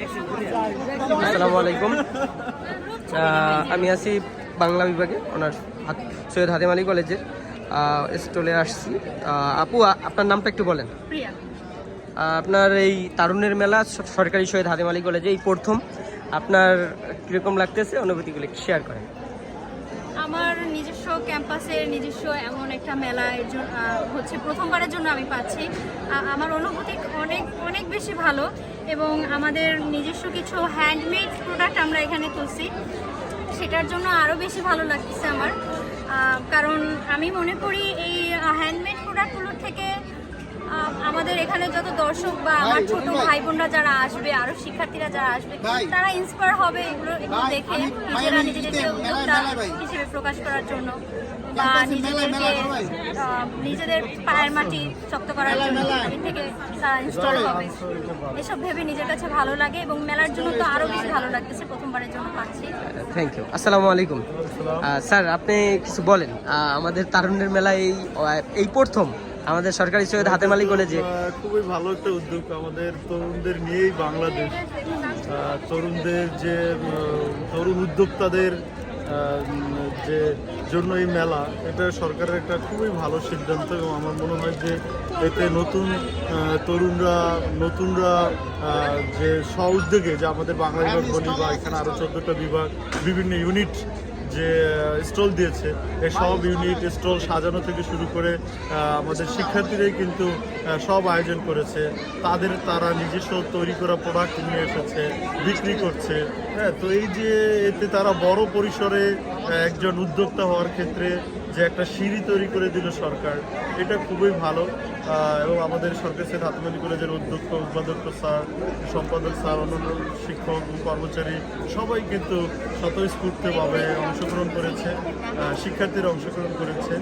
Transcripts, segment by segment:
আসসালামু আলাইকুম। আমি আছি বাংলা বিভাগে, ওনার সৈয়দ হাতেম আলী কলেজের স্টলে আসছি। আপু, আপনার নামটা একটু বলেন। প্রিয়া। আপনার এই তারুণ্যের মেলা সরকারি সৈয়দ হাতেম আলী কলেজে এই প্রথম, আপনার কীরকম লাগতেছে, অনুভূতিগুলো শেয়ার করেন। আমার নিজস্ব ক্যাম্পাসের নিজস্ব এমন একটা মেলা হচ্ছে প্রথমবারের জন্য আমি পাচ্ছি। আমার অনুভূতি অনেক অনেক বেশি ভালো, এবং আমাদের নিজস্ব কিছু হ্যান্ডমেড প্রোডাক্ট আমরা এখানে তুলছি, সেটার জন্য আরও বেশি ভালো লাগতেছে আমার। কারণ আমি মনে করি এই হ্যান্ডমেড প্রোডাক্টগুলোর থেকে আমাদের এখানে যত দর্শক বা আমার ছোট ভাই বোনরা যারা আসবে, আরো শিক্ষার্থীরা যারা আসবে, তারা ইন্সপায়ার হবে এগুলো দেখে, নিজেরা নিজেদেরকে উদ্যোক্তা হিসেবে প্রকাশ করার জন্য বা নিজেদের পায়ের মাটি শক্ত করার জন্য এর থেকে তারা ইনস্টল হবে, এসব ভেবে নিজের কাছে ভালো লাগে। এবং মেলার জন্য তো আরো বেশি ভালো লাগতেছে, প্রথমবারের জন্য পাচ্ছি। Thank you. আসসালামু আলাইকুম স্যার, আপনি কিছু বলেন। আমাদের তারুণ্যের মেলা এই প্রথম আমাদের সরকারি সৈয়দ হাতেম আলী কলেজে। খুবই ভালো একটা উদ্যোগ, আমাদের তরুণদের নিয়েই বাংলাদেশ। তরুণদের যে তরুণ উদ্যোক্তাদের যে জন্য এই মেলা, এটা সরকারের একটা খুবই ভালো সিদ্ধান্ত, এবং আমার মনে হয় যে এতে নতুনরা যে স্ব-উদ্যোগে, যে আমাদের বাংলা বিভাগ বলি বা এখানে আরও 14টা বিভাগ, বিভিন্ন ইউনিট যে স্টল দিয়েছে, এই সব ইউনিট স্টল সাজানো থেকে শুরু করে আমাদের শিক্ষার্থীরাই কিন্তু সব আয়োজন করেছে। তারা নিজস্ব তৈরি করা প্রোডাক্ট নিয়ে এসেছে, বিক্রি করছে। হ্যাঁ, তো এই যে এতে তারা বড় পরিসরে একজন উদ্যোক্তা হওয়ার ক্ষেত্রে যে একটা সিঁড়ি তৈরি করে দিল সরকার, এটা খুবই ভালো। এবং আমাদের সরকারি সৈয়দ হাতেম আলী কলেজের উপাধ্যক্ষ স্যার, সম্পাদক স্যার, অন্যান্য শিক্ষক কর্মচারী সবাই কিন্তু স্বতঃস্ফূর্তভাবে অংশগ্রহণ করেছে, শিক্ষার্থীরা অংশগ্রহণ করেছে।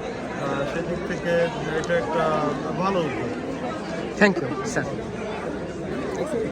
সেদিক থেকে এটা একটা ভালো উদ্যোগ। Thank you sir.